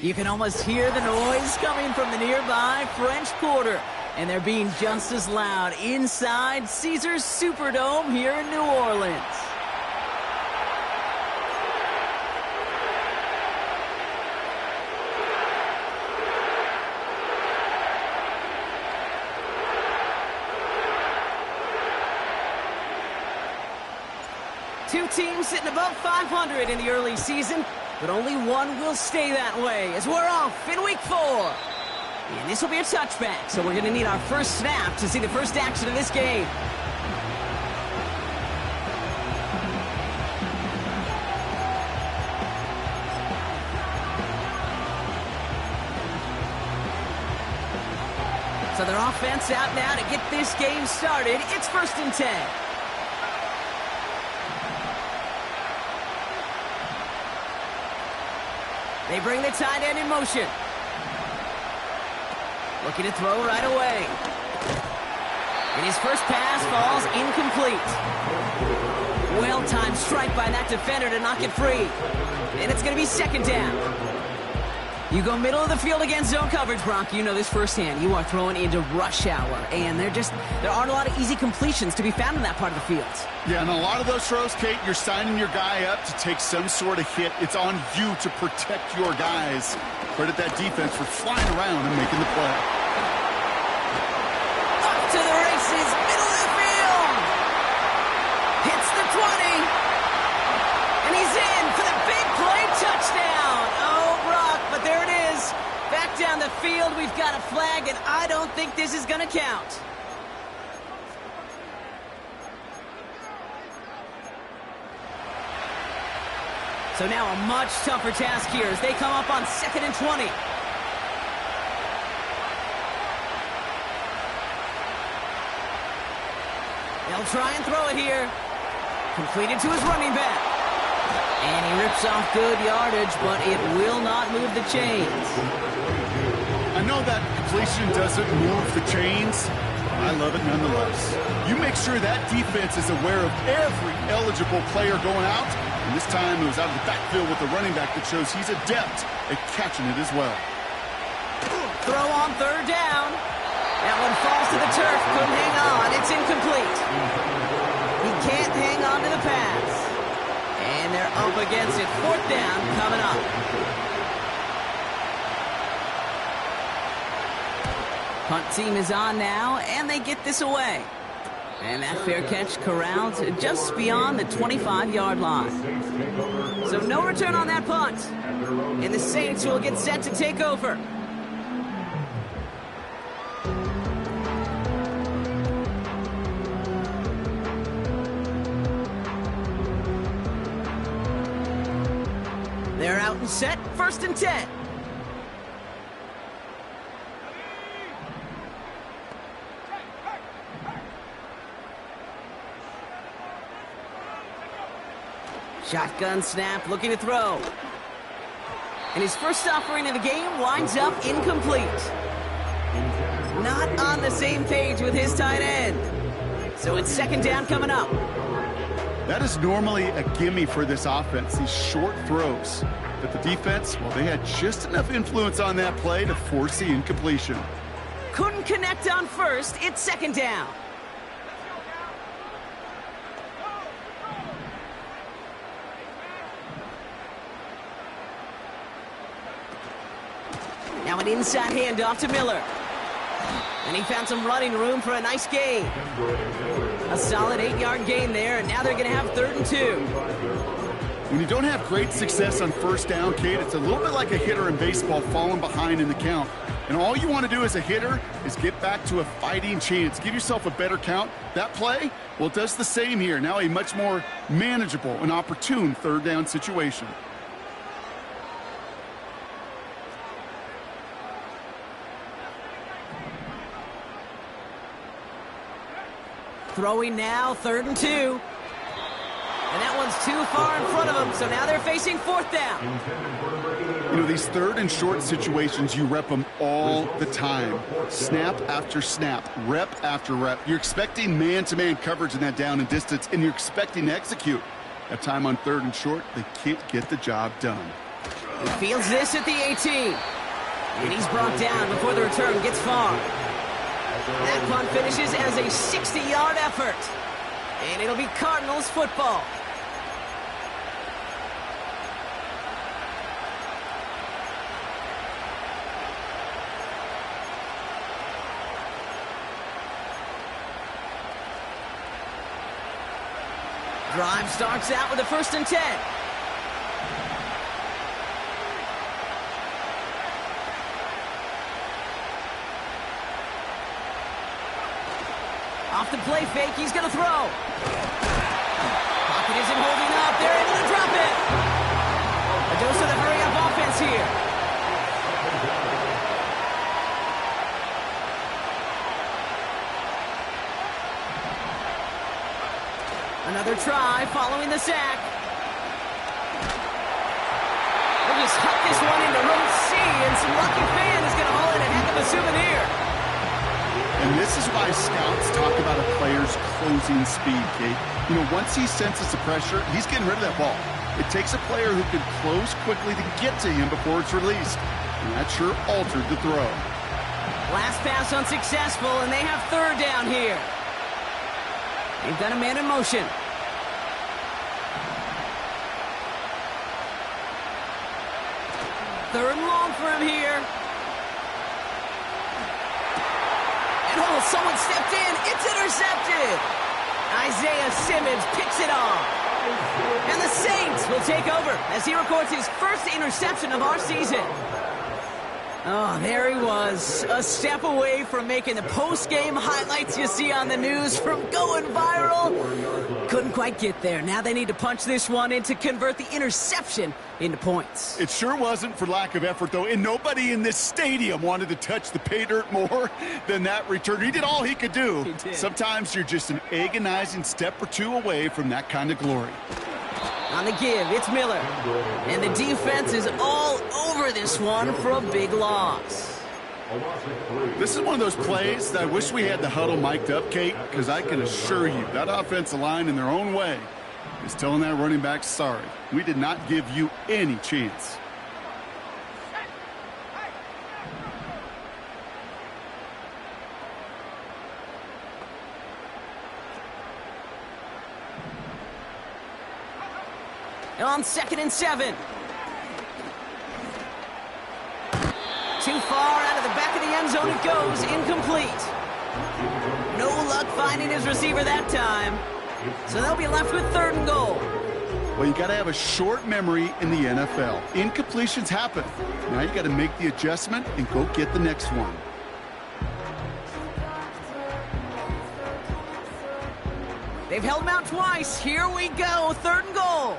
You can almost hear the noise coming from the nearby French Quarter. And they're being just as loud inside Caesars Superdome here in New Orleans. Two teams sitting above 500 in the early season, but only one will stay that way as we're off in week 4. And this will be a touchback, so we're going to need our first snap to see the first action of this game. So their offense out now to get this game started. It's 1st and 10. They bring the tight end in motion. Looking to throw right away. And his first pass falls incomplete. Well-timed strike by that defender to knock it free. And it's going to be 2nd down. You go middle of the field against zone coverage, Brock. You know this firsthand. You are throwing into rush hour. And there aren't a lot of easy completions to be found in that part of the field. Yeah, and a lot of those throws, Kate, you're signing your guy up to take some sort of hit. It's on you to protect your guys. Credit that defense for flying around and making the play. Up to the races, middle of the field. Hits the 20. And he's in for the big play touchdown. Oh, Brock, but there it is. Back down the field, we've got a flag, and I don't think this is going to count. So now a much tougher task here as they come up on 2nd and 20. They'll try and throw it here. Completed to his running back. And he rips off good yardage, but it will not move the chains. I know that completion doesn't move the chains. I love it nonetheless. You make sure that defense is aware of every eligible player going out. And this time it was out of the backfield with the running back that shows he's adept at catching it as well. Throw on 3rd down. That one falls to the turf. Couldn't hang on. It's incomplete. He can't hang on to the pass. And they're up against it. 4th down coming up. Punt team is on now, and they get this away. And that fair catch corralled just beyond the 25-yard line. So no return on that punt. And the Saints will get set to take over. They're out and set, 1st and 10. Shotgun snap, looking to throw. And his first offering of the game winds up incomplete. Not on the same page with his tight end. So it's 2nd down coming up. That is normally a gimme for this offense, these short throws. But the defense, well, they had just enough influence on that play to force the incompletion. Couldn't connect on 1st. It's 2nd down. Now an inside handoff to Miller. And he found some running room for a nice gain. A solid 8-yard gain there, and now they're going to have 3rd and 2. When you don't have great success on 1st down, Kate, it's a little bit like a hitter in baseball falling behind in the count. And all you want to do as a hitter is get back to a fighting chance. Give yourself a better count. That play, well, it does the same here. Now a much more manageable and opportune 3rd down situation. Throwing now, 3rd and 2. And that one's too far in front of them, so now they're facing 4th down. You know, these 3rd and short situations, you rep them all the time. Snap after snap, rep after rep. You're expecting man-to-man coverage in that down and distance, and you're expecting to execute. That time on 3rd and short, they can't get the job done. He fields this at the 18. And he's brought down before the return gets far. That punt finishes as a 60-yard effort. And it'll be Cardinals football. Drive starts out with a 1st and 10. Off the play fake, he's going to throw. Pocket isn't holding up. They're able to drop it. A dose of the hurry-up offense here. Another try following the sack. We'll just huck this one into row C, and some lucky fan is going to haul in a heck of a souvenir. And this is why scouts talk about a player's closing speed, Kate. You know, once he senses the pressure, he's getting rid of that ball. It takes a player who can close quickly to get to him before it's released. And that sure altered the throw. Last pass unsuccessful, and they have 3rd down here. They've got a man in motion. 3rd and long for him here. And oh, someone stepped in. It's intercepted. Isaiah Simmons picks it off. And the Saints will take over as he records his 1st interception of our season. Oh, there he was, a step away from making the post-game highlights you see on the news from going viral. Couldn't quite get there. Now they need to punch this one in to convert the interception into points. It sure wasn't for lack of effort, though, and nobody in this stadium wanted to touch the pay dirt more than that return. He did all he could do. He did. Sometimes you're just an agonizing step or two away from that kind of glory. On the give, it's Miller. And the defense is all over this one for a big loss. This is one of those plays that I wish we had the huddle mic'd up, Kate, because I can assure you that offensive line in their own way is telling that running back, sorry, we did not give you any chance. On 2nd and 7. Too far out of the back of the end zone it goes, incomplete. No luck finding his receiver that time. So they'll be left with 3rd and goal. Well, you got to have a short memory in the NFL. Incompletions happen. Now you got to make the adjustment and go get the next one. They've held him out twice. Here we go, 3rd and goal.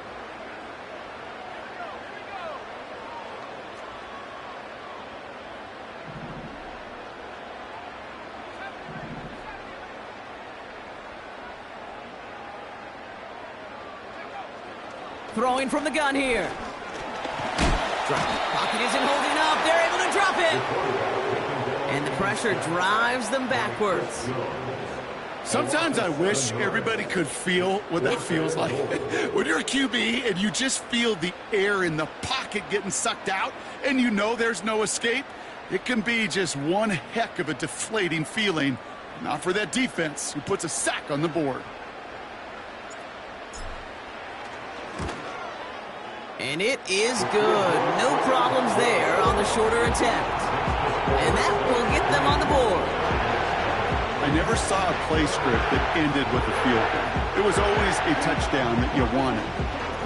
Throwing from the gun here. Pocket isn't holding up. They're able to drop it. And the pressure drives them backwards. Sometimes I wish everybody could feel what that feels like. When you're a QB and you just feel the air in the pocket getting sucked out and you know there's no escape, it can be just one heck of a deflating feeling. Not for that defense who puts a sack on the board. And it is good. No problems there on the shorter attempt. And that will get them on the board. I never saw a play script that ended with a field goal. It was always a touchdown that you wanted.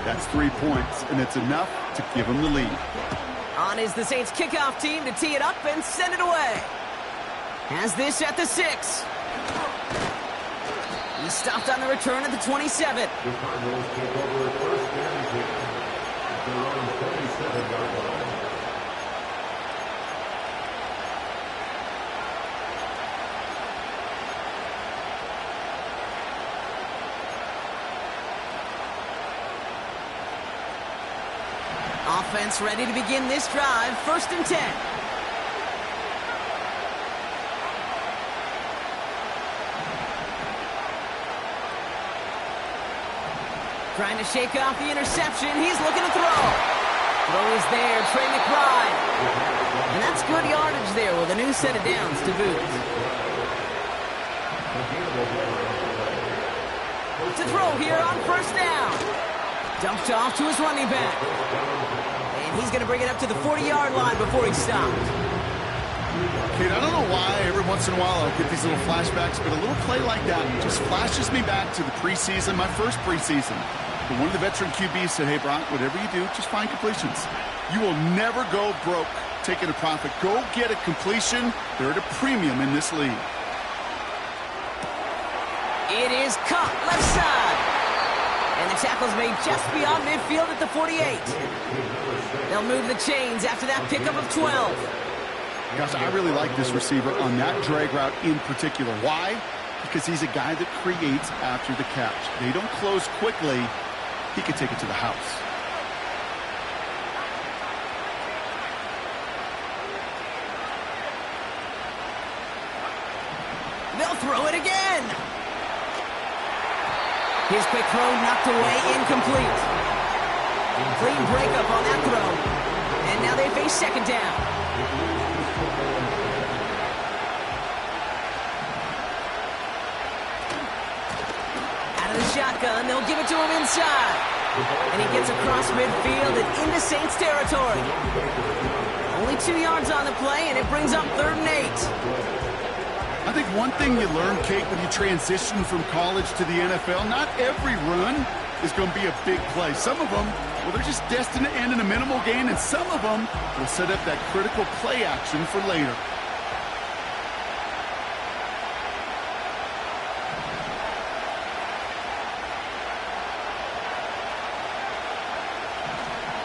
That's 3 points, and it's enough to give them the lead. On is the Saints kickoff team to tee it up and send it away. Has this at the 6. He stopped on the return at the 27. The Cardinals take over at 1st and 10. They're on the 27-yard line. Offense ready to begin this drive. 1st and 10. Trying to shake off the interception. He's looking to throw. Throw is there, Trey McBride. And that's good yardage there with a new set of downs to boot. To throw here on first down. Dumped off to his running back. And he's going to bring it up to the 40-yard line before he stopped. Kid, I don't know why every once in a while I'll get these little flashbacks, but a little play like that just flashes me back to the preseason, my first preseason. But one of the veteran QBs said, hey, Brock, whatever you do, just find completions. You will never go broke taking a profit. Go get a completion. They're at a premium in this league. It is caught left side. And the tackle's made just beyond midfield at the 48. They'll move the chains after that pickup of 12. Gosh, I really like this receiver on that drag route in particular. Why? Because he's a guy that creates after the catch. They don't close quickly. He could take it to the house. They'll throw it again. His quick throw knocked away, incomplete. Clean breakup on that throw. And now they face second down. Out of the shotgun, they'll give it to him inside. And he gets across midfield and into Saints territory. Only 2 yards on the play, and it brings up 3rd and 8. I think one thing you learn, Kate, when you transition from college to the NFL, not every run is going to be a big play. Some of them, well, they're just destined to end in a minimal gain, and some of them will set up that critical play action for later.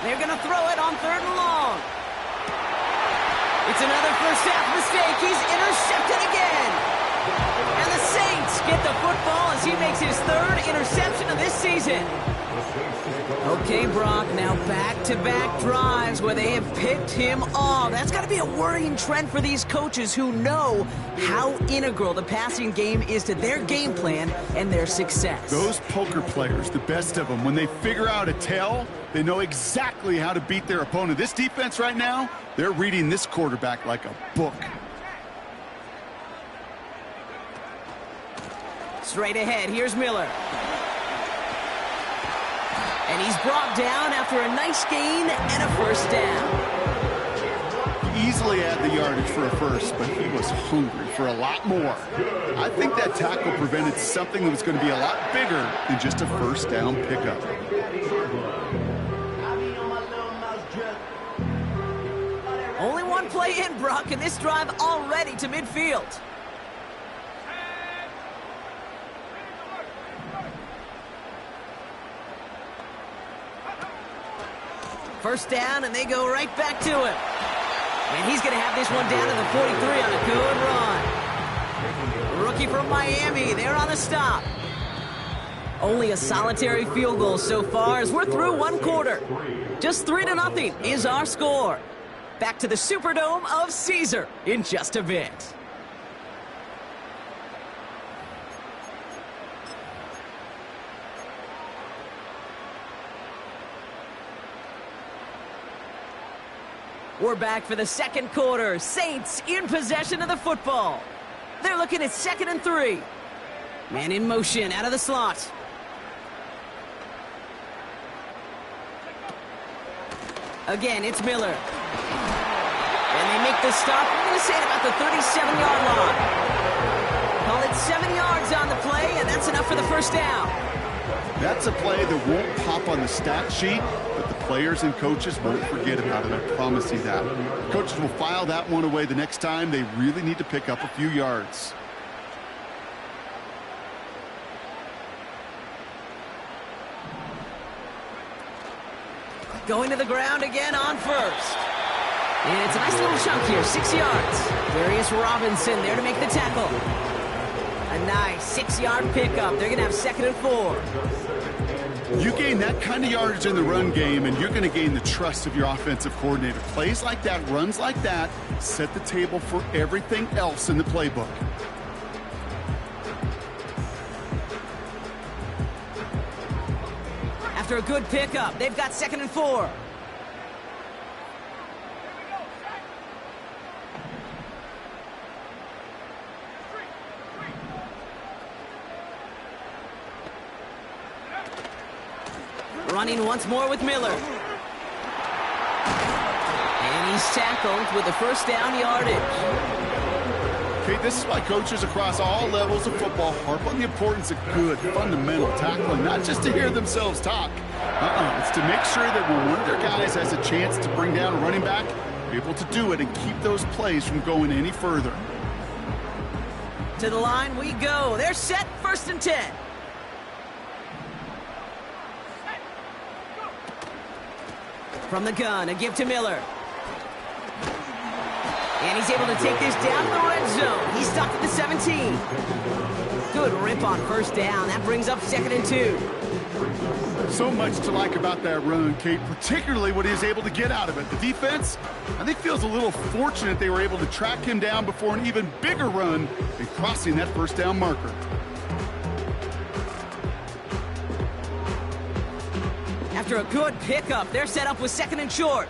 They're going to throw it on 3rd and long. It's another first half mistake. He's intercepted again. And the Saints get the football as he makes his 3rd interception of this season. Okay, Brock, now back-to-back drives where they have picked him off. That's got to be a worrying trend for these coaches who know how integral the passing game is to their game plan and their success. Those poker players, the best of them, when they figure out a tell, they know exactly how to beat their opponent. This defense right now, they're reading this quarterback like a book. Straight ahead, here's Miller. And he's brought down after a nice gain and a first down. Easily had the yardage for a first, but he was hungry for a lot more. I think that tackle prevented something that was going to be a lot bigger than just a first down pickup. Only one play in, Brock, and this drive already to midfield. First down, and they go right back to him. And he's going to have this one down to the 43 on a good run. Rookie from Miami, they're on the stop. Only a solitary field goal so far as we're through one quarter. Just 3-0 is our score. Back to the Superdome of Caesar in just a bit. We're back for the second quarter. Saints in possession of the football. They're looking at 2nd and 3. Man in motion out of the slot. Again, it's Miller. And they make the stop. I'm going to say at about the 37-yard line. Call it 7 yards on the play, and that's enough for the first down. That's a play that won't pop on the stat sheet, but the players and coaches won't forget about it. I promise you that. Coaches will file that one away the next time. They really need to pick up a few yards. Going to the ground again on first. And it's a nice little chunk here, 6 yards. Darius Robinson there to make the tackle. A nice 6-yard pickup. They're going to have 2nd and 4. You gain that kind of yardage in the run game, and you're going to gain the trust of your offensive coordinator. Plays like that, runs like that, set the table for everything else in the playbook. After a good pickup, they've got 2nd and 4. Running once more with Miller. And he's tackled with the first down yardage. Okay, this is why coaches across all levels of football harp on the importance of good, fundamental tackling, not just to hear themselves talk. It's to make sure that when one of their guys has a chance to bring down a running back, be able to do it and keep those plays from going any further. To the line we go. They're set, 1st and 10. From the gun, a give to Miller. And he's able to take this down to the red zone. He's stopped at the 17. Good rip on 1st down. That brings up 2nd and 2. So much to like about that run, Kate, particularly what he was able to get out of it. The defense, I think, feels a little fortunate they were able to track him down before an even bigger run in crossing that 1st down marker. After a good pickup, they're set up with 2nd and short.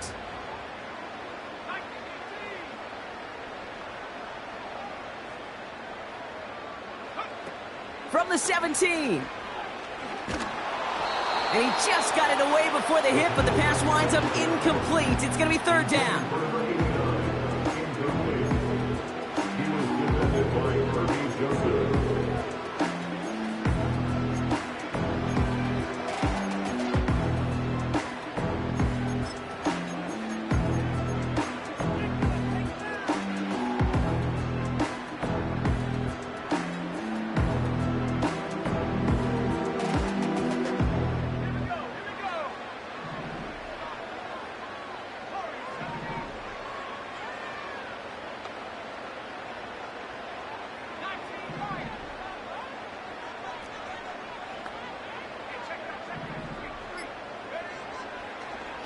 From the 17. And he just got it away before the hit, but the pass winds up incomplete. It's going to be 3rd down.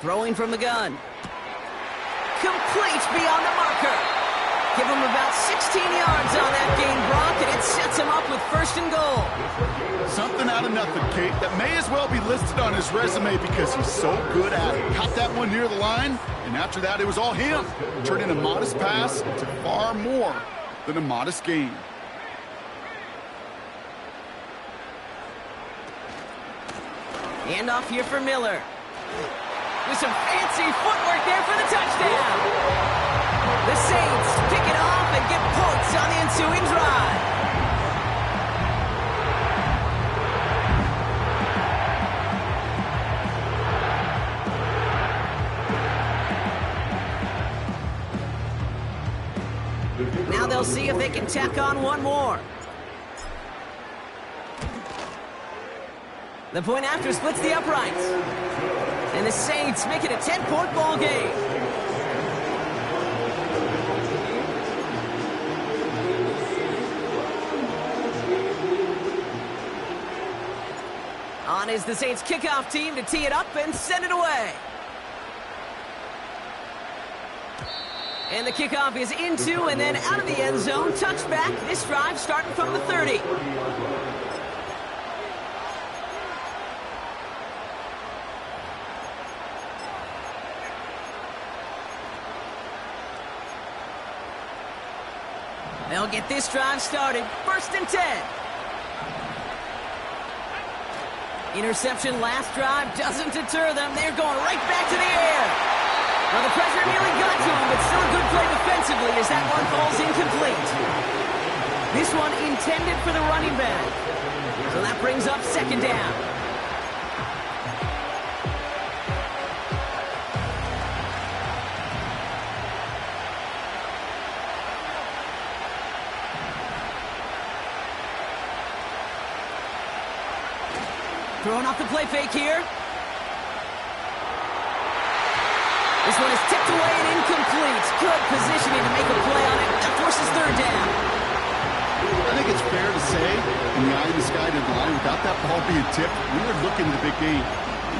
Throwing from the gun. Complete beyond the marker. Give him about 16 yards on that gain, Brock, and it sets him up with 1st and goal. Something out of nothing, Kate, that may as well be listed on his resume because he's so good at it. Caught that one near the line, and after that, it was all him, turning a modest pass into far more than a modest gain. Handoff here for Miller. With some fancy footwork there for the touchdown. The Saints pick it off and get points on the ensuing drive. Now they'll see if they can tack on one more. The point after splits the uprights. And the Saints make it a 10-point ball game. On is the Saints kickoff team to tee it up and send it away. And the kickoff is into and then out of the end zone. Touchback. This drive starting from the 30. They'll get this drive started. 1st and 10. Interception last drive doesn't deter them. They're going right back to the air. Well, the pressure nearly got to him, but still a good play defensively as that one falls incomplete. This one intended for the running back. So that brings up 2nd down. Throwing off the play fake here. This one is tipped away and incomplete. Good positioning to make a play on it. That forces 3rd down. I think it's fair to say, in the eye of the sky line, without that ball being tipped, we were looking at the big game. A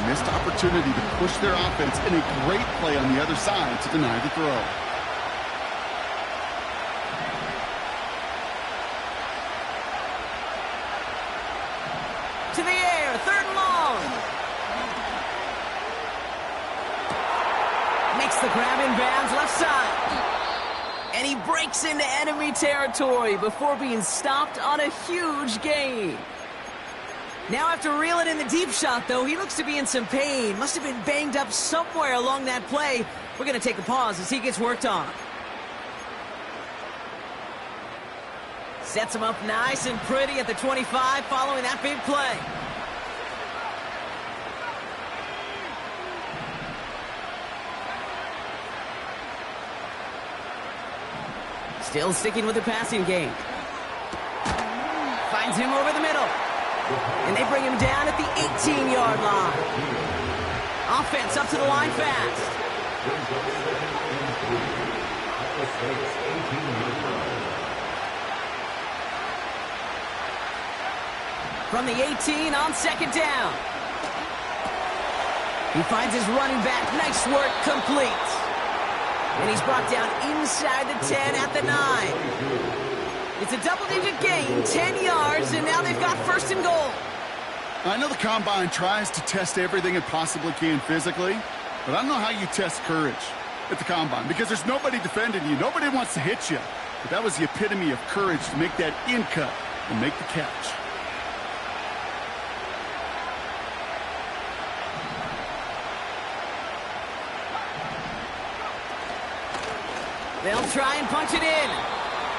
missed opportunity to push their offense in a great play on the other side to deny the throw. To the air, 3rd and long. Makes the grab in bounds, left side. And he breaks into enemy territory before being stopped on a huge gain. Now after reeling in the deep shot, though, he looks to be in some pain. Must have been banged up somewhere along that play. We're going to take a pause as he gets worked on. Sets him up nice and pretty at the 25 following that big play. Still sticking with the passing game. Finds him over the middle. And they bring him down at the 18-yard line. Offense up to the line fast. From the 18 on second down. He finds his running back. Nice work, complete. And he's brought down inside the 10 at the 9. It's a double-digit gain, 10 yards, and now they've got first and goal. I know the Combine tries to test everything it possibly can physically, but I don't know how you test courage at the Combine because there's nobody defending you. Nobody wants to hit you. But that was the epitome of courage to make that in cut and make the catch. They'll try and punch it in.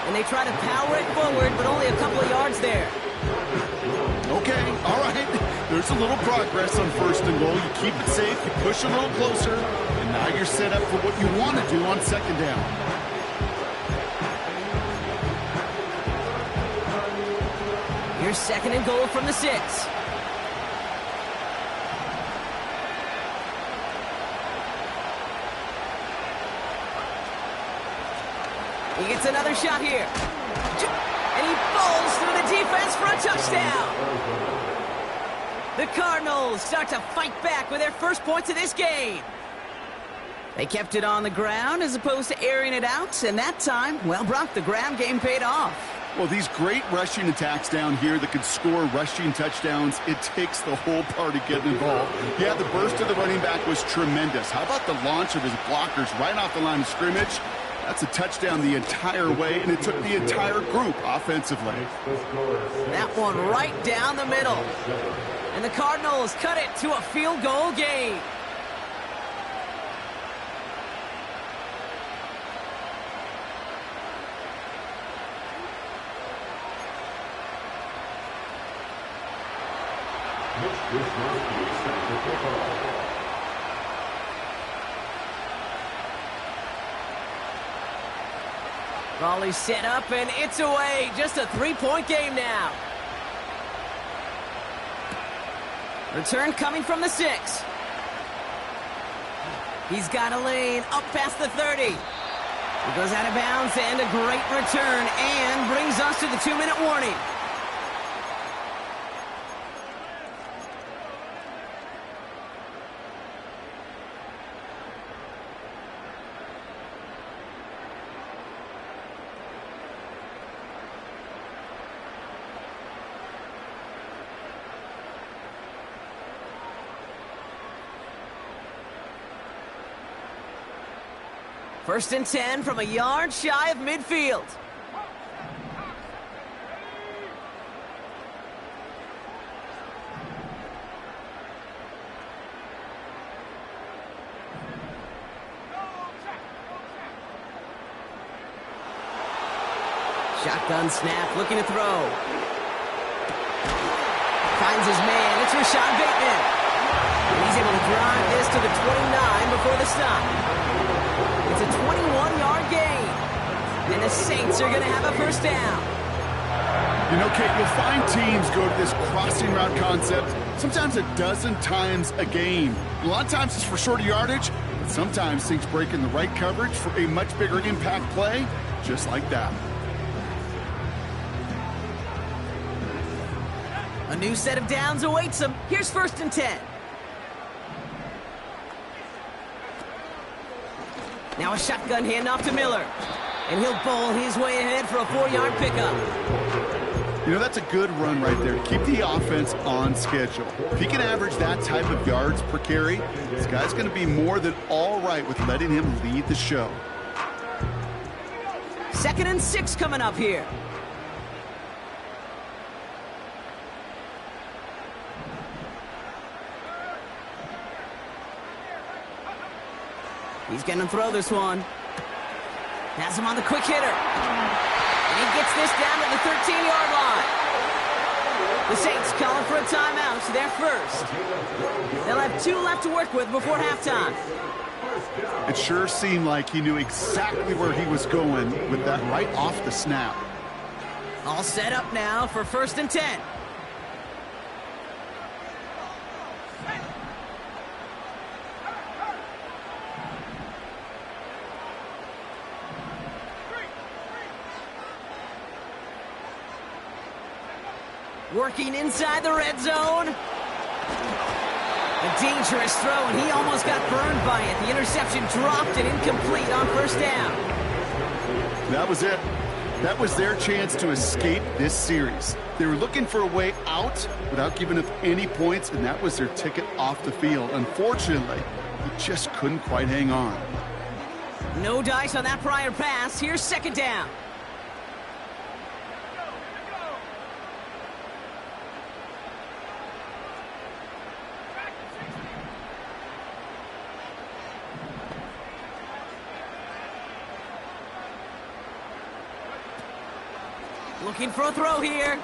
And they try to power it forward, but only a couple of yards there. Okay, all right. There's a little progress on first and goal. You keep it safe, you push a little closer, and now you're set up for what you want to do on second down. Here's second and goal from the 6. He gets another shot here. And he falls through the defense for a touchdown. The Cardinals start to fight back with their first points of this game. They kept it on the ground as opposed to airing it out. And that time, well, Brock, the ground game paid off. Well, these great rushing attacks down here that can score rushing touchdowns, it takes the whole party getting involved. Yeah, the burst of the running back was tremendous. How about the launch of his blockers right off the line of scrimmage? That's a touchdown the entire way, and it took the entire group offensively. That one right down the middle. And the Cardinals cut it to a field goal game. Raleigh set up, and it's away. Just a 3-point game now. Return coming from the 6. He's got a lane up past the 30. He goes out of bounds, and a great return, and brings us to the 2-minute warning. First and 10 from a yard shy of midfield. Shotgun snap, looking to throw. Finds his man. It's Rashad Bateman. And he's able to drive this to the 29 before the stop. It's a 21-yard gain. And the Saints are going to have a first down. You know, Kate, you'll find teams go to this crossing route concept sometimes a dozen times a game. A lot of times it's for shorter yardage, but sometimes things break in the right coverage for a much bigger impact play, just like that. A new set of downs awaits him. Here's first and 10. Now a shotgun handoff to Miller. And he'll bowl his way ahead for a 4-yard pickup. You know, that's a good run right there to keep the offense on schedule. If he can average that type of yards per carry, this guy's going to be more than all right with letting him lead the show. 2nd and 6 coming up here. He's going to throw this one. Has him on the quick hitter. And he gets this down to the 13-yard line. The Saints calling for a timeout, so they're first. They'll have 2 left to work with before halftime. It sure seemed like he knew exactly where he was going with that right off the snap. All set up now for 1st and 10. Working inside the red zone. A dangerous throw, and he almost got burned by it. The interception dropped and incomplete on 1st down. That was it. That was their chance to escape this series. They were looking for a way out without giving up any points, and that was their ticket off the field. Unfortunately, he just couldn't quite hang on. No dice on that prior pass. Here's 2nd down. Looking for a throw here.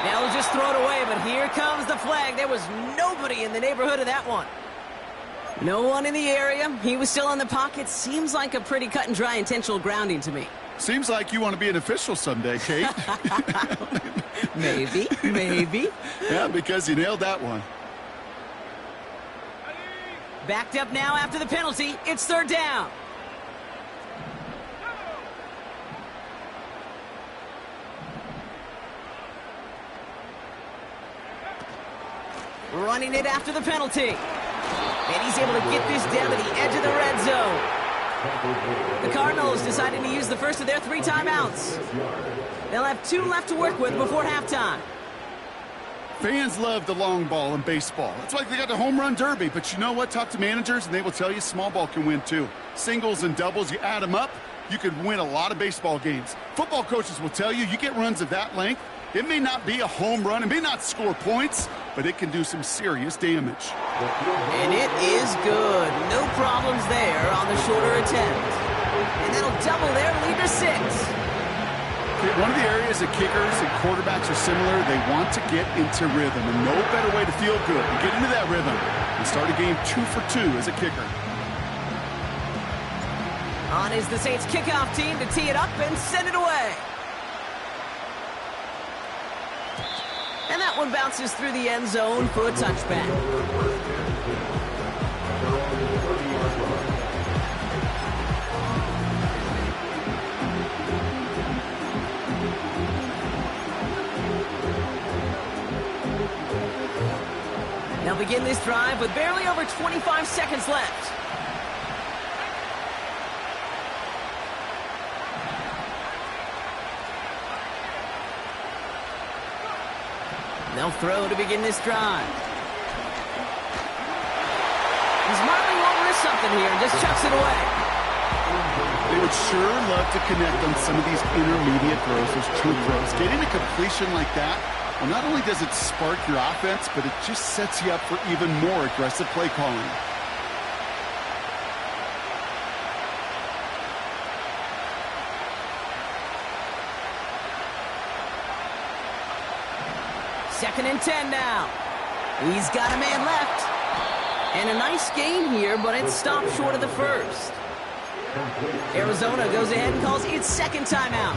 Now he'll just throw it away, but here comes the flag. There was nobody in the neighborhood of that one. No one in the area. He was still in the pocket. Seems like a pretty cut and dry intentional grounding to me. Seems like you want to be an official someday, Kate. Maybe, maybe. Yeah, because you nailed that one. Backed up now after the penalty. It's 3rd down. Running it after the penalty. And he's able to get this down to the edge of the red zone. The Cardinals deciding to use the first of their 3 timeouts. They'll have 2 left to work with before halftime. Fans love the long ball in baseball. It's like they got the home run derby. But you know what? Talk to managers, and they will tell you small ball can win too. Singles and doubles, you add them up, you could win a lot of baseball games. Football coaches will tell you, you get runs of that length, it may not be a home run, it may not score points, but it can do some serious damage. And it is good. No problems there on the shorter attempt. And that'll double their lead to 6. Okay, one of the areas that kickers and quarterbacks are similar, they want to get into rhythm, and no better way to feel good than get into that rhythm and start a game 2 for 2 as a kicker. On is the Saints kickoff team to tee it up and send it away. And that one bounces through the end zone for a touchback. They'll begin this drive with barely over 25 seconds left. They'll throw to begin this drive. Marley won't risk something here and just chucks it away. They would sure love to connect on some of these intermediate throws, those true throws. Getting a completion like that, well, not only does it spark your offense, but it just sets you up for even more aggressive play calling. Second and 10 now. He's got a man left. And a nice gain here, but it stopped short of the first. Arizona goes ahead and calls its second timeout.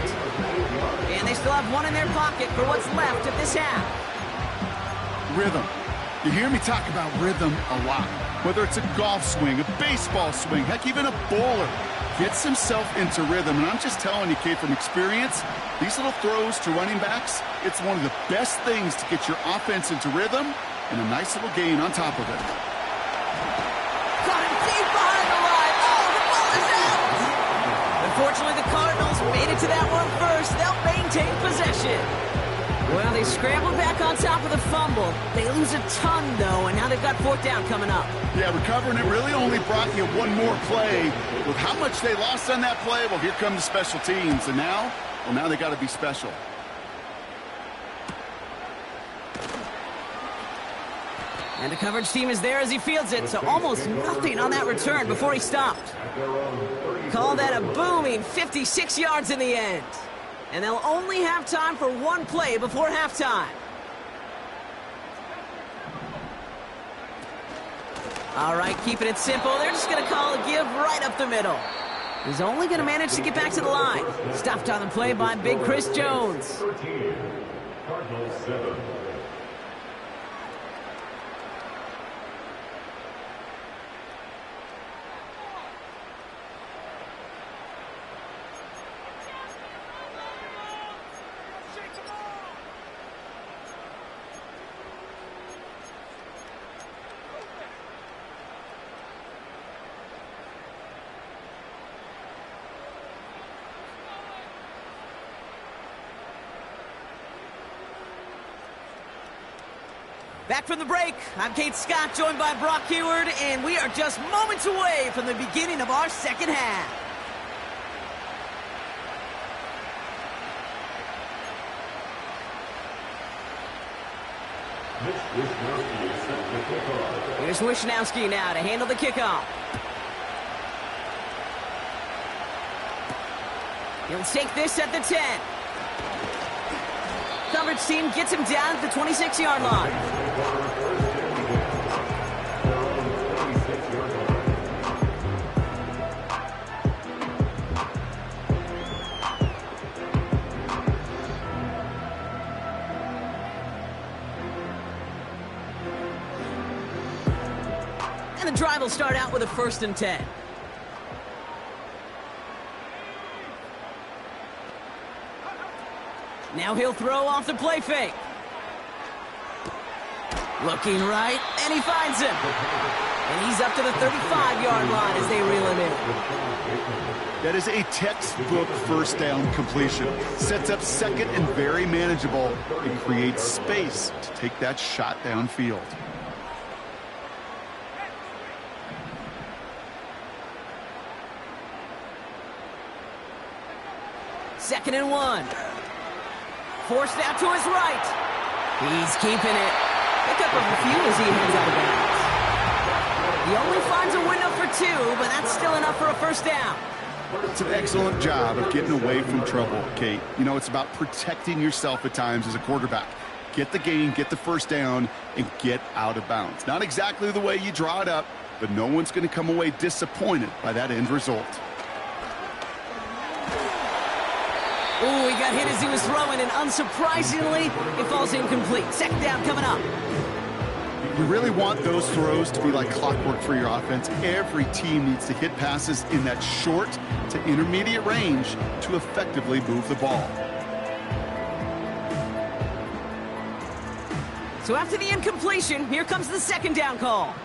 And they still have one in their pocket for what's left of this half. Rhythm. You hear me talk about rhythm a lot. Whether it's a golf swing, a baseball swing, heck, even a bowler gets himself into rhythm. And I'm just telling you, Kate, from experience, these little throws to running backs, it's one of the best things to get your offense into rhythm and a nice little gain on top of it. Got him deep behind the line. Oh, the ball is out. Unfortunately, the Cardinals made it to that one first. They'll maintain possession. Well, they scrambled back on top of the fumble. They lose a ton, though, and now they've got 4th down coming up. Yeah, recovering it really only brought you one more play. With how much they lost on that play, well, here come the special teams. And now, well, now they got to be special. And the coverage team is there as he fields it, so almost nothing on that return before he stopped. Call that a booming 56 yards in the end. And they'll only have time for one play before halftime. All right, keeping it simple. They're just going to call a give right up the middle. He's only going to manage to get back to the line. Stopped on the play by Big Chris Jones. 13, Cardinals 7. Back from the break, I'm Kate Scott, joined by Brock Huard, and we are just moments away from the beginning of our second half. Here's Wishnowski now to handle the kickoff. He'll take this at the 10. Coverage team gets him down at the 26-yard line. And the drive will start out with a 1st and 10. Now he'll throw off the play fake. Looking right, and he finds him. And he's up to the 35-yard line as they reel him in. That is a textbook first down completion. Sets up second and very manageable and creates space to take that shot downfield. Second and 1. Forced out to his right. He's keeping it. Pick up a few as he heads out of bounds. He only finds a window for 2, but that's still enough for a 1st down. It's an excellent job of getting away from trouble, Kate. You know, it's about protecting yourself at times as a quarterback. Get the gain, get the 1st down, and get out of bounds. Not exactly the way you draw it up, but no one's going to come away disappointed by that end result. Ooh, he got hit as he was throwing, and unsurprisingly, it falls incomplete. 2nd down coming up. You really want those throws to be like clockwork for your offense. Every team needs to hit passes in that short to intermediate range to effectively move the ball. So after the incompletion, here comes the 2nd down call.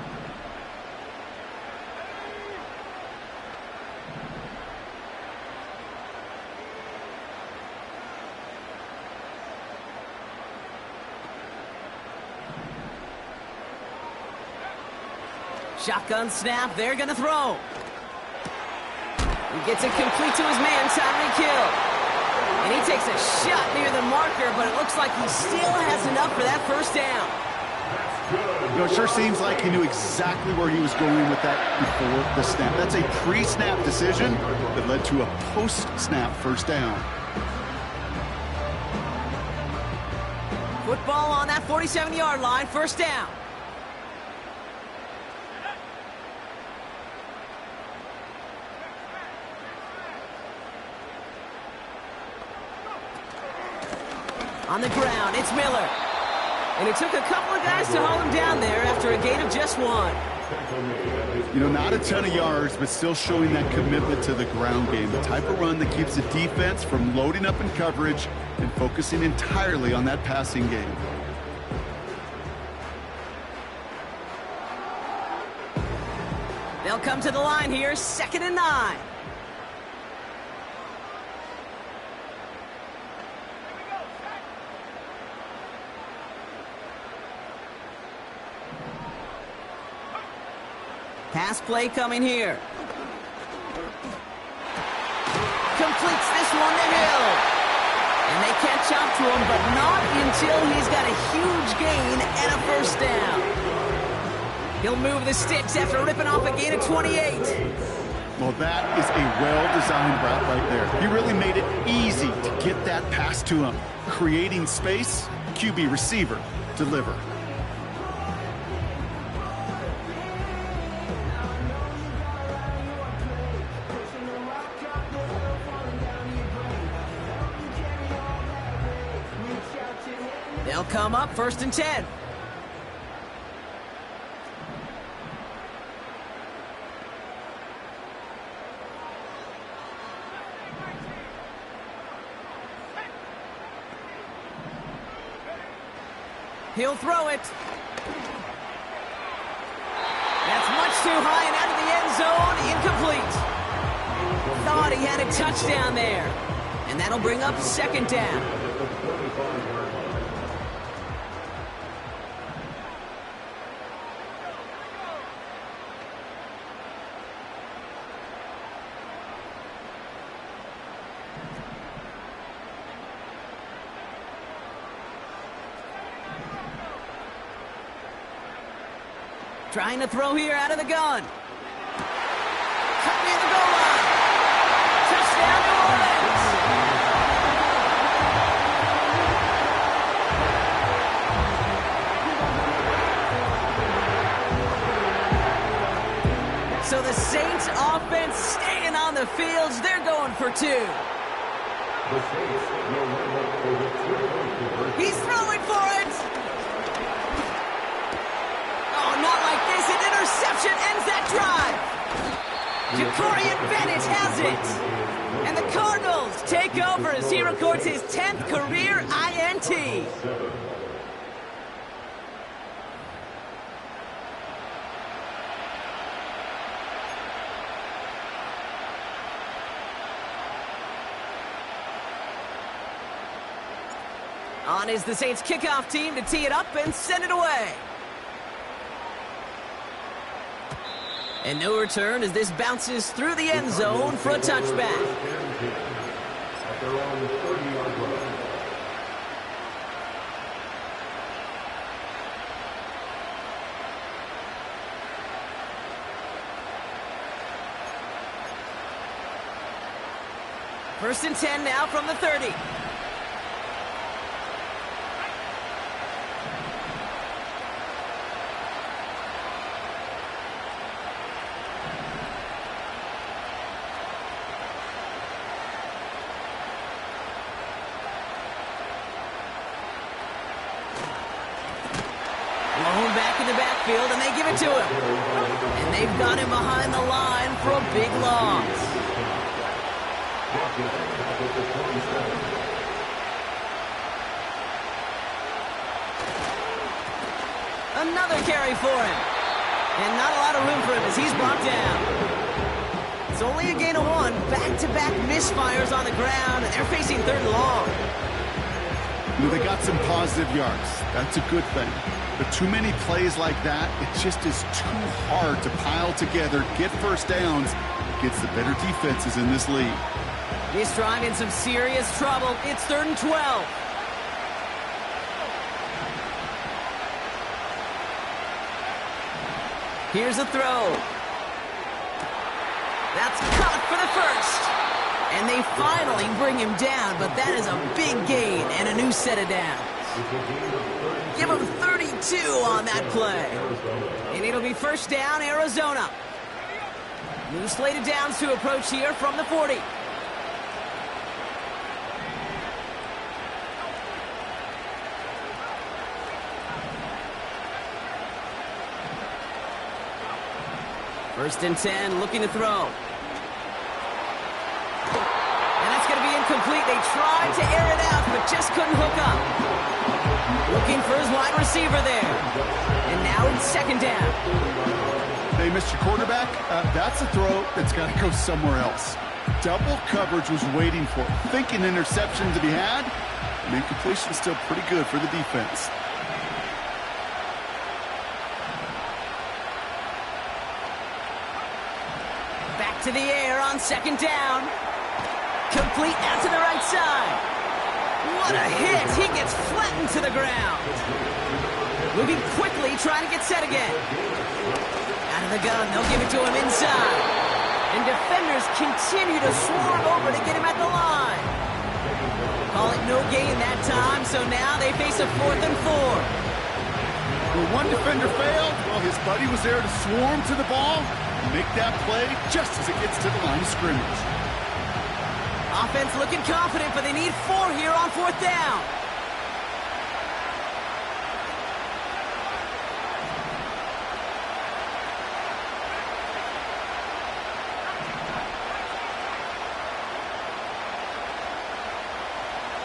Shotgun snap, they're going to throw. He gets it complete to his man, Tyreek Hill. And he takes a shot near the marker, but it looks like he still has enough for that 1st down. You know, it sure seems like he knew exactly where he was going with that before the snap. That's a pre-snap decision that led to a post-snap 1st down. Football on that 47-yard line, 1st down. On the ground, it's Miller. And it took a couple of guys to hold him down there after a gain of just 1. You know, not a ton of yards, but still showing that commitment to the ground game. The type of run that keeps the defense from loading up in coverage and focusing entirely on that passing game. They'll come to the line here, 2nd and 9. Pass play coming here. Completes this one to Hill. And they catch up to him, but not until he's got a huge gain and a 1st down. He'll move the sticks after ripping off a gain of 28. Well, that is a well-designed route right there. He really made it easy to get that pass to him. Creating space, QB receiver, deliver. They'll come up 1st and 10. He'll throw it. That's much too high and out of the end zone. Incomplete. Thought he had a touchdown there. And that'll bring up 2nd down. Trying to throw here out of the gun. Cut near the goal line. Touchdown, New Orleans. So the Saints offense staying on the fields. They're going for 2. He's throwing for it. Not like this. An interception ends that drive. Jacorian Bennett has it. And the Cardinals take over as he records his 10th career INT. On is the Saints kickoff team to tee it up and send it away. And no return as this bounces through the end zone for a touchback. First and 10 now from the 30. Blown back in the backfield, and they give it to him. And they've got him behind the line for a big loss. Another carry for him. And not a lot of room for him as he's brought down. It's only a gain of 1. Back-to-back misfires on the ground, and they're facing 3rd and long. They got some positive yards. That's a good thing. But too many plays like that, it just is too hard to pile together, get first downs against the better defenses in this league. This drive in some serious trouble. It's 3rd and 12. Here's a throw. That's caught for the first. And they finally bring him down, but that is a big gain and a new set of downs. Give him 32 on that play. And it'll be 1st down, Arizona. New slated downs to approach here from the 40. First and 10, looking to throw. And that's going to be incomplete. They tried to air it out, but just couldn't hook up. Looking for his wide receiver there. And now it's 2nd down. Hey, Mr. Quarterback, that's a throw that's got to go somewhere else. Double coverage was waiting for it. Thinking interception to be had. And incompletion still pretty good for the defense. Back to the air on 2nd down. Complete out to the right side. What a hit. He gets flattened to the ground. Moving quickly, trying to get set again. Out of the gun, they'll give it to him inside. And defenders continue to swarm over to get him at the line. Call it no gain that time, so now they face a 4th and 4. Well, one defender failed. Well, his buddy was there to swarm to the ball and make that play just as it gets to the line of scrimmage. Offense looking confident, but they need 4 here on 4th down.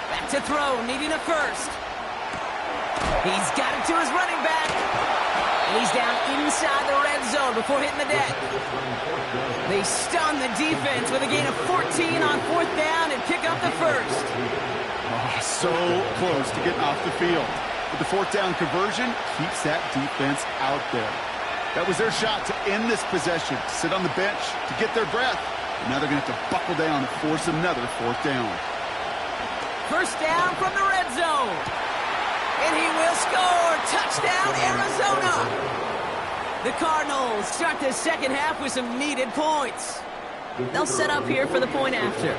Back to throw, needing a first. He's got it to his running back. And he's down inside the red zone before hitting the deck. They stun the defense with a gain of 14 on 4th down and pick up the first. Oh, so close to getting off the field. But the 4th down conversion keeps that defense out there. That was their shot to end this possession, to sit on the bench, to get their breath. And now they're going to have to buckle down and force another 4th down. First down from the red zone. And he will score. Touchdown, Arizona. The Cardinals start the second half with some needed points. They'll set up here for the point after.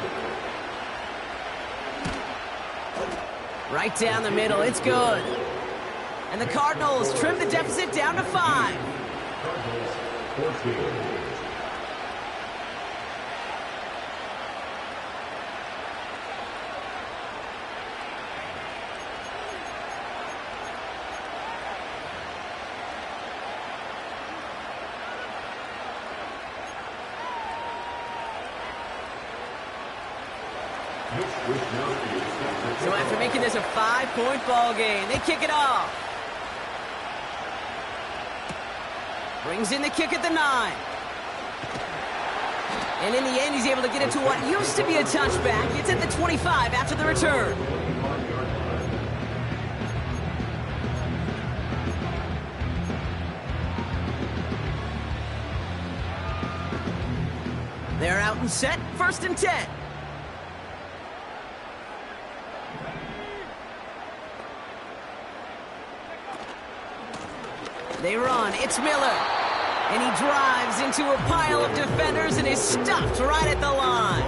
Right down the middle. It's good. And the Cardinals trim the deficit down to 5. So after making this a 5-point ball game, they kick it off. Brings in the kick at the 9. And in the end, he's able to get it to what used to be a touchback. It's at the 25 after the return. They're out and set, 1st and 10. They run, it's Miller. And he drives into a pile of defenders and is stopped right at the line.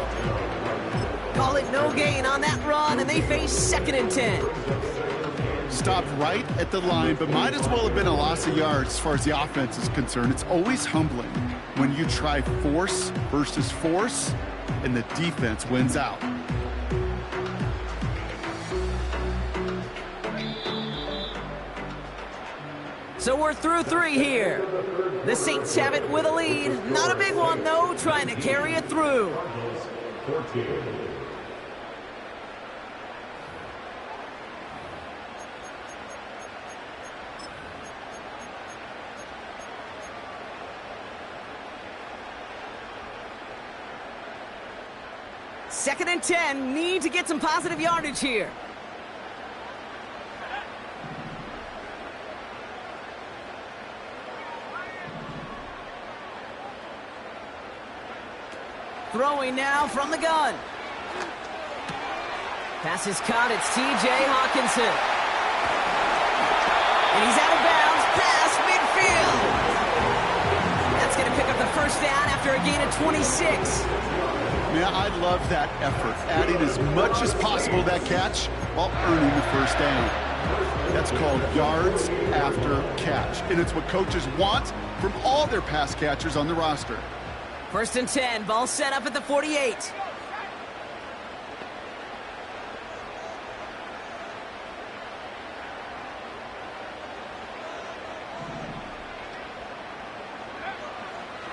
Call it no gain on that run, and they face 2nd and 10. Stopped right at the line, but might as well have been a loss of yards as far as the offense is concerned. It's always humbling when you try force versus force, and the defense wins out. So we're through 3 here. The Saints have it with a lead. Not a big one, though, trying to carry it through. 2nd and 10, need to get some positive yardage here. Throwing now from the gun. Pass is caught. It's T.J. Hawkinson. And he's out of bounds past midfield. That's going to pick up the first down after a gain of 26. Yeah, I love that effort, adding as much as possible to that catch while earning the first down. That's called yards after catch, and it's what coaches want from all their pass catchers on the roster. 1st and 10, ball set up at the 48.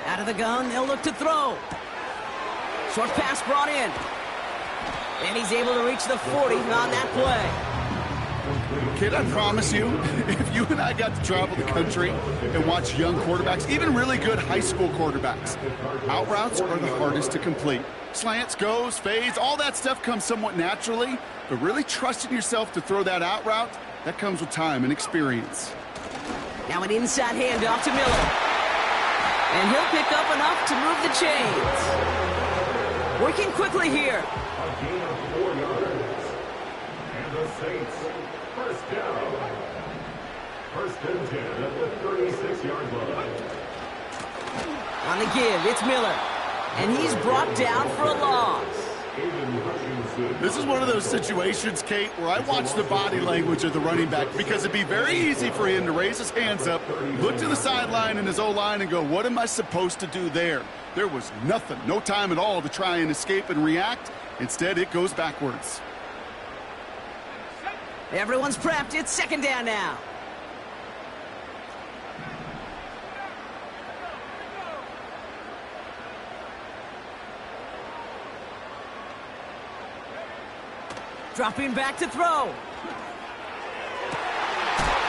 Out of the gun, they'll look to throw. Short pass brought in. And he's able to reach the 40 on that play. Kid, I promise you, if you and I got to travel the country and watch young quarterbacks, even really good high school quarterbacks, out routes are the hardest to complete. Slants, goes, fades, all that stuff comes somewhat naturally, but really trusting yourself to throw that out route, that comes with time and experience. Now an inside handoff to Miller. And he'll pick up enough to move the chains. Working quickly here. A gain of 4 yards. And the Saints, first down. First and 10 at the 36-yard line. On the give, it's Miller. And he's brought down for a loss. This is one of those situations, Kate, where I watch the body language of the running back because it'd be very easy for him to raise his hands up, look to the sideline in his O-line and go, what am I supposed to do there? There was nothing, no time at all to try and escape and react. Instead, it goes backwards. Everyone's prepped. It's second down now. Dropping back to throw.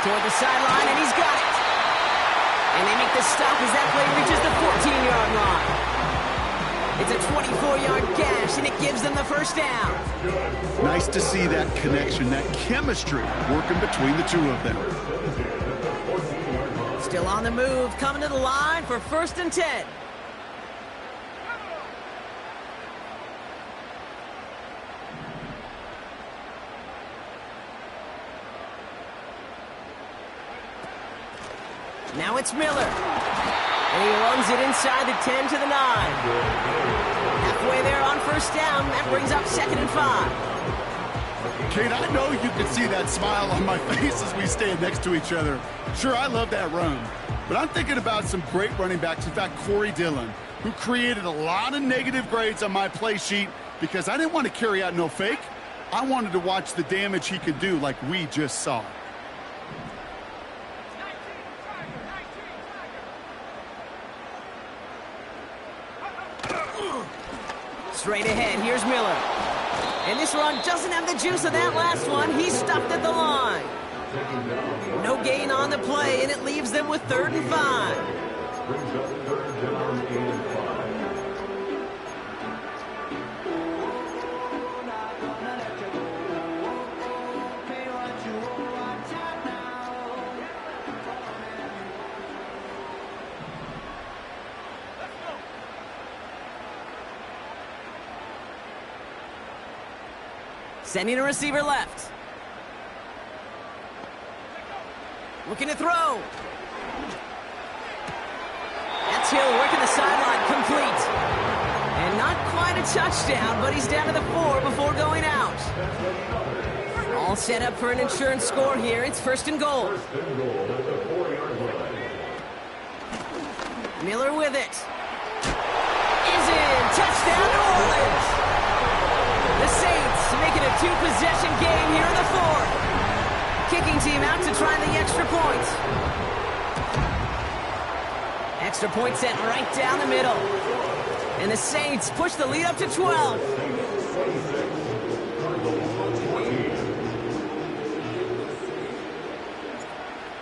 Toward the sideline, and he's got it. And they make the stop as that play reaches the 14-yard line. It's a 24-yard gash, and it gives them the first down. Nice to see that connection, that chemistry working between the two of them. Still on the move, coming to the line for first and 10. Now it's Miller. And he runs it inside the 10 to the 9. Halfway there on first down. That brings up second and 5. Kate, I know you can see that smile on my face as we stand next to each other. Sure, I love that run. But I'm thinking about some great running backs. In fact, Corey Dillon, who created a lot of negative grades on my play sheet because I didn't want to carry out no fake. I wanted to watch the damage he could do like we just saw. Straight ahead, here's Miller. And this run doesn't have the juice of that last one. He's stopped at the line. No gain on the play, and it leaves them with 3rd and 5. Brings up 3rd down and 5. Sending a receiver left. Looking to throw. That's Hill working the sideline, complete. And not quite a touchdown, but he's down to the 4 before going out. All set up for an insurance score here. It's first and goal. Miller with it. Is in. Touchdown, New Orleans. The Saints make it a 2-possession game here in the 4th. Kicking team out to try the extra point. Extra point set right down the middle. And the Saints push the lead up to 12.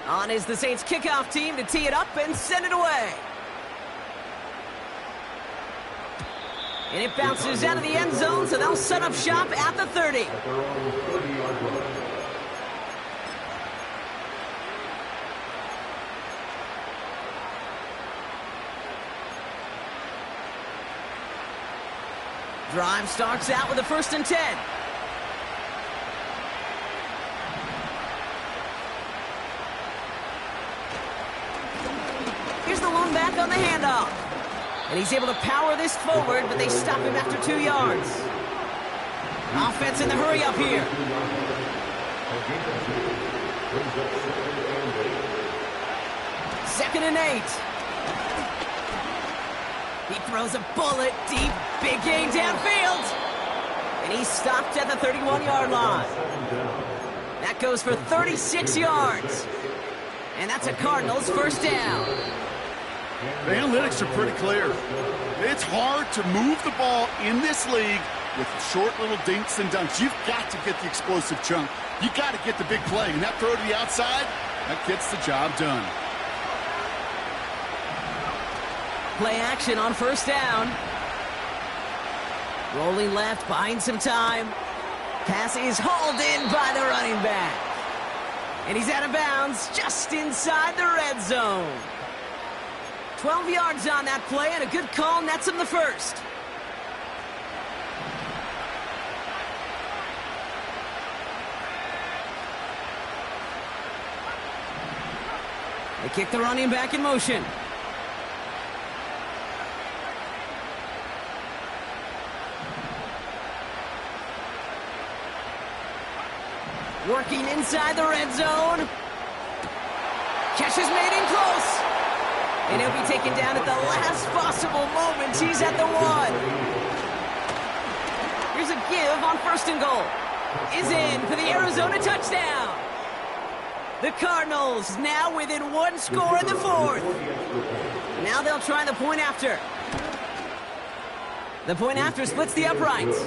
On is the Saints kickoff team to tee it up and send it away. And it bounces out of the end zone, so they'll set up shop at the 30. Drive starts out with a 1st and 10. Here's the lone back on the handoff. And he's able to power this forward, but they stop him after 2 yards. Offense in the hurry up here. 2nd and 8. He throws a bullet deep, big gain downfield. And he's stopped at the 31-yard line. That goes for 36 yards. And that's a Cardinals first down. The analytics are pretty clear. It's hard to move the ball in this league with short little dinks and dunks. You've got to get the explosive chunk. You've got to get the big play. And that throw to the outside, that gets the job done. Play action on first down. Rolling left, buying some time. Pass is hauled in by the running back. And he's out of bounds just inside the red zone. 12 yards on that play, and a good call nets him the first. They kick the running back in motion. Working inside the red zone. Catch is made in close. And he'll be taken down at the last possible moment. He's at the 1. Here's a give on 1st and goal. Is in for the Arizona touchdown. The Cardinals now within 1 score in the 4th. Now they'll try the point after. The point after splits the uprights.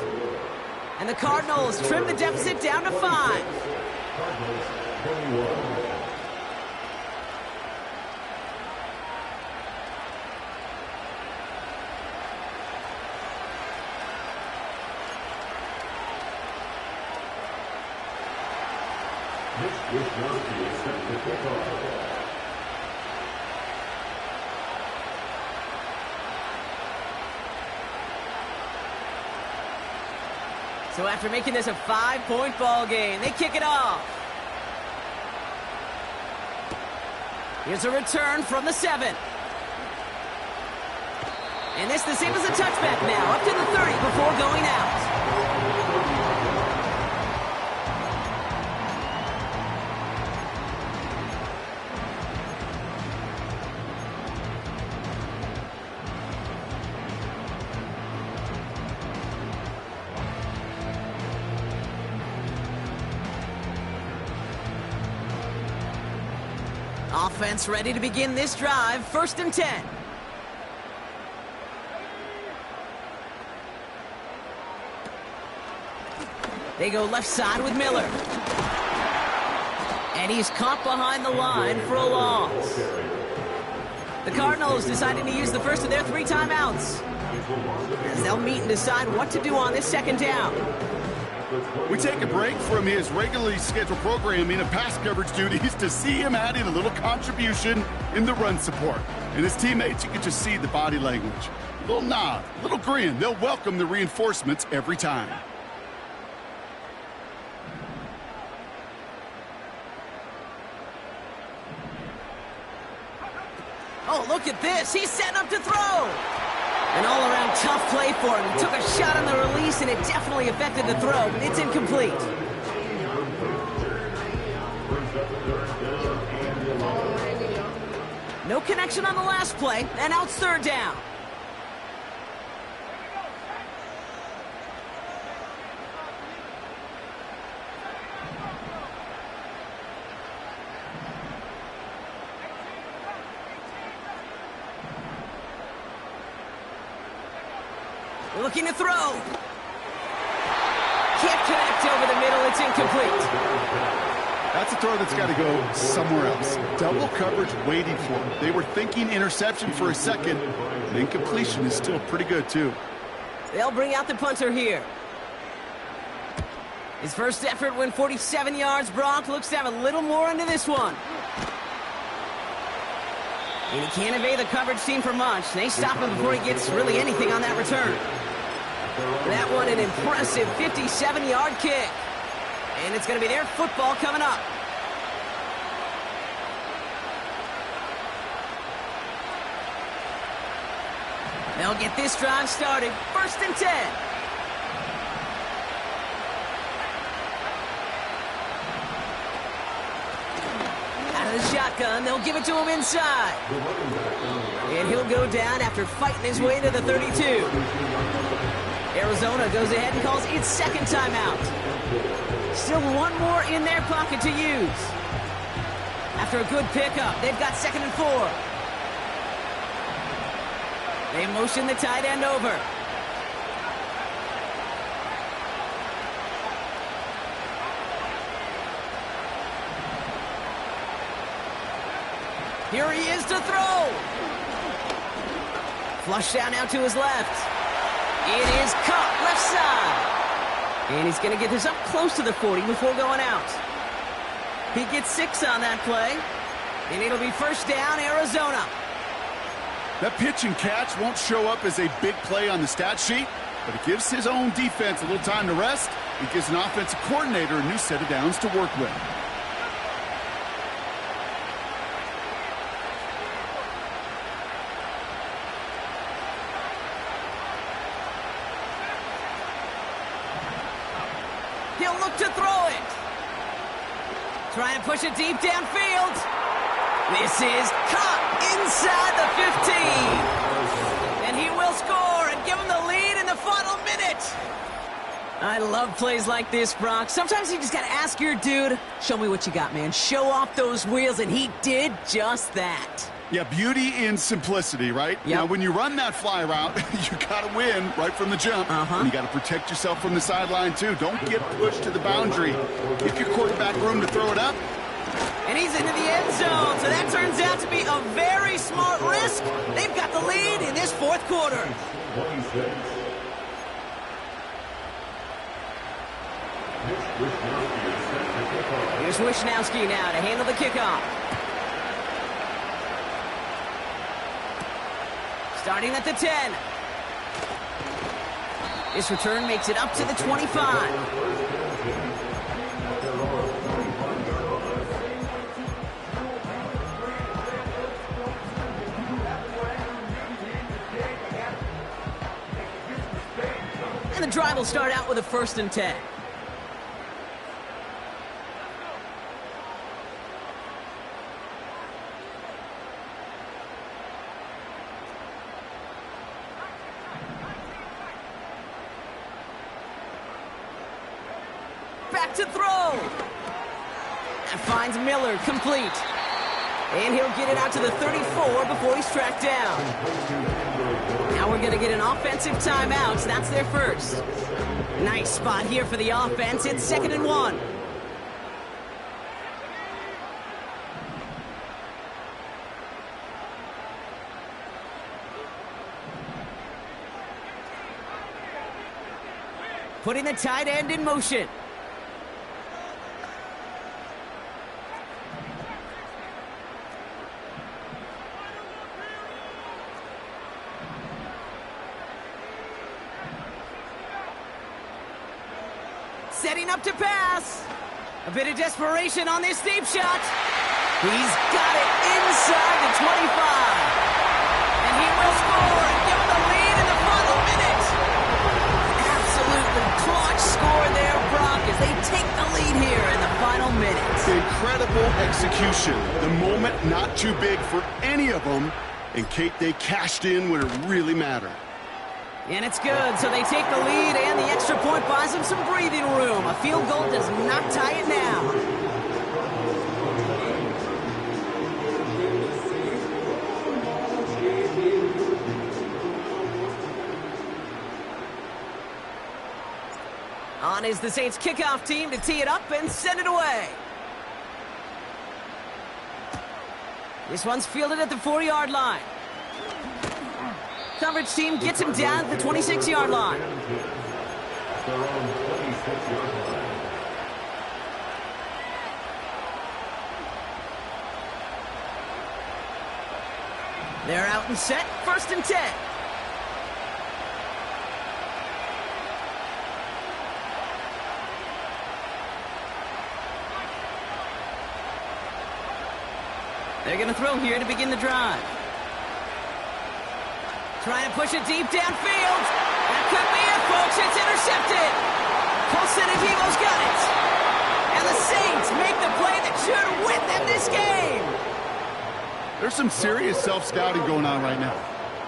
And the Cardinals trim the deficit down to 5. Cardinals 21. Mitch Wisnowski is set to kick off. So after making this a 5-point ball game, they kick it off. Here's a return from the 7. And this the same as a touchback now, up to the 30 before going out. Offense ready to begin this drive. 1st and 10. They go left side with Miller. And he's caught behind the line for a loss. The Cardinals deciding to use the first of their 3 timeouts, as they'll meet and decide what to do on this 2nd down. We take a break from his regularly scheduled programming and pass coverage duties to see him adding a little contribution in the run support. And his teammates, you can just see the body language. A little nod, a little grin. They'll welcome the reinforcements every time. Oh, look at this. He's setting up to throw. An all-around tough play for him. He took a shot on the release, and it definitely affected the throw, but it's incomplete. No connection on the last play, and now it's 3rd down. Looking to throw. Can't connect over the middle. It's incomplete. That's a throw that's got to go somewhere else. Double coverage waiting for him. They were thinking interception for a second. The incompletion is still pretty good, too. They'll bring out the punter here. His first effort went 47 yards. Brock looks to have a little more into this one. And he can't evade the coverage team for much. They stop him before he gets really anything on that return. That one an impressive 57-yard kick. And it's going to be their football coming up. They'll get this drive started. 1st and 10. Out of the shotgun, they'll give it to him inside. And he'll go down after fighting his way to the 32. Arizona goes ahead and calls its 2nd timeout. Still one more in their pocket to use. After a good pickup, they've got 2nd and 4. They motion the tight end over. Here he is to throw. Flush down now to his left. It is caught left side. And he's going to get this up close to the 40 before going out. He gets 6 on that play. And it'll be 1st down, Arizona. That pitch and catch won't show up as a big play on the stat sheet, but it gives his own defense a little time to rest. It gives an offensive coordinator a new set of downs to work with. He'll look to throw it. Trying to push it deep downfield. This is caught inside the 15. And he will score and give him the lead in the final minute. I love plays like this, Brock. Sometimes you just got to ask your dude, show me what you got, man. Show off those wheels, and he did just that. Yeah, beauty in simplicity, right? Yep. Now, when you run that fly route, you got to win right from the jump. And you got to protect yourself from the sideline, too. Don't get pushed to the boundary. Give your quarterback room to throw it up. And he's into the end zone, so that turns out to be a very smart risk. They've got the lead in this fourth quarter. 26. Here's Wishnowski now to handle the kickoff. Starting at the 10. This return makes it up to the 25. And the drive will start out with a 1st and 10. Back to throw. And finds Miller complete. And he'll get it out to the 34 before he's tracked down. Now we're going to get an offensive timeout. That's their first. Nice spot here for the offense. It's 2nd and 1. Putting the tight end in motion. Setting up to pass. A bit of desperation on this deep shot. He's got it inside the 25. And he will score and give him the lead in the final minute. Absolutely clutch score there, Brock, as they take the lead here in the final minute. Incredible execution. The moment not too big for any of them. And, Kate, they cashed in when it really mattered. And it's good, so they take the lead, and the extra point buys them some breathing room. A field goal does not tie it now. On is the Saints kickoff team to tee it up and send it away. This one's fielded at the 4-yard line. Coverage team gets him down at the 26-yard line. Their own 26-yard line. They're out and set. 1st and 10. They're going to throw here to begin the drive. Trying to push it deep downfield. That could be it, folks. It's intercepted. Colson Adivo's got it. And the Saints make the play that should win them this game. There's some serious self-scouting going on right now.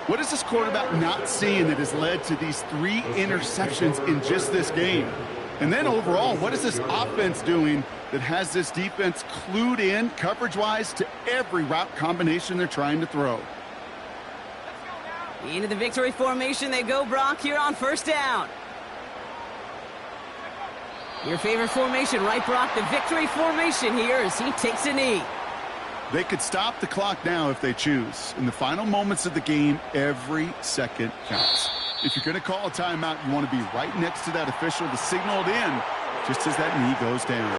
What is this quarterback not seeing that has led to these 3 interceptions in just this game? And then overall, what is this offense doing that has this defense clued in coverage-wise to every route combination they're trying to throw? Into the victory formation they go, Brock, here on 1st down. Your favorite formation, right, Brock? The victory formation here as he takes a knee. They could stop the clock now if they choose. In the final moments of the game, every second counts. If you're going to call a timeout, you want to be right next to that official to signal it in just as that knee goes down.